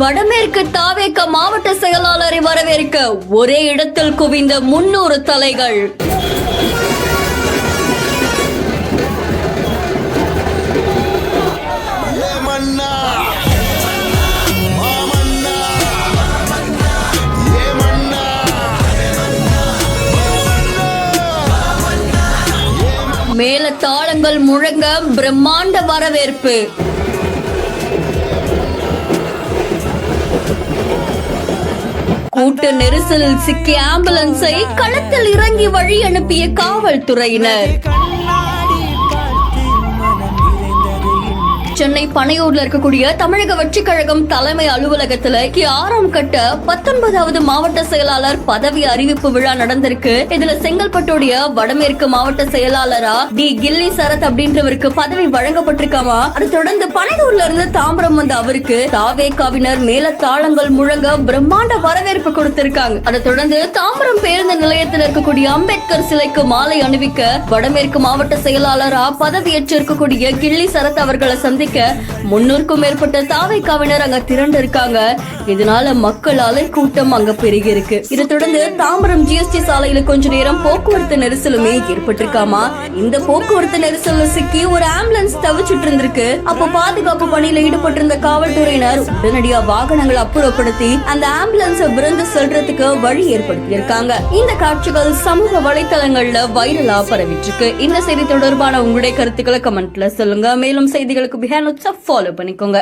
வடமேற்கு தாவேக மாவட்ட செயலாளரை வரவேற்க ஒரே இடத்தில் குவிந்த 300 தலைகள். மேல தாளங்கள் முழங்க பிரம்மாண்ட வரவேற்பு. கூட்ட நெரிசலில் சிக்கிய ஆம்புலன்ஸை களத்தில் இறங்கி வழி அனுப்பிய காவல்துறையினர். சென்னை பனையூர்ல இருக்கக்கூடிய தமிழக வெற்றிக் கழகம் தலைமை அலுவலகத்துல 6ஆம் கட்ட 19வது மாவட்ட செயலாளர் பதவி அறிவிப்பு விழா நடந்திருக்கு. இதுல செங்கல்பட்டுடைய வடமேற்கு மாவட்ட செயலாளரா டி கில்லி சரத் அப்படின்றவருக்கு பதவி வழங்கப்பட்டிருக்காமா. அதை தொடர்ந்து பனையூர்ல இருந்து தாம்பரம் வந்த அவருக்கு தாவேகாவினர் மேல தாளங்கள் முழங்க பிரம்மாண்ட வரவேற்பு கொடுத்திருக்காங்க. அதை தொடர்ந்து தாம்பரம் பேருந்து நிலையத்தில் இருக்கக்கூடிய அம்பேத்கர் சிலைக்கு மாலை அணிவிக்க வடமேற்கு மாவட்ட செயலாளரா பதவியேற்றிருக்கக்கூடிய கில்லி சரத் அவர்களை சந்திக்க 300க்கும் மேற்பட்ட தாவேகாவினர் அங்க திரண்டு இருக்காங்க. இதனால மக்கள் அலை கூட்டம் அங்க பெருகி இருக்கு. இதை தொடர்ந்து தாம்பரம் ஜிஎஸ்டி சாலையில கொஞ்ச நேரம் போக்குவரத்து நெரிசலுமே ஏற்பட்டிருக்காமா. இந்த போக்குவரத்து நெரிசல்ல சிக்கி ஒரு ஆம்புலன்ஸ் தவிச்சிட்டு இருந்திருக்கு. அப்போ பாதுகாப்பு பணியில ஈடுபட்டிருந்த காவல்துறையினர் உடனடியா வாகனங்களை அப்புறப்படுத்தி அந்த ஆம்புலன்ஸ விரைந்து செல்றதுக்கு வழி ஏற்படுத்தி இருக்காங்க. இந்த காட்சிகள் சமூக வலைதளங்கள்ல வைரலா பரவிட்டு இருக்கு. இந்த செய்தி தொடர்பான உங்களுடைய கருத்துக்களை கமெண்ட்ல சொல்லுங்க. மேலும் செய்திகளுக்கு ஃபாலோ பண்ணிக்கோங்க.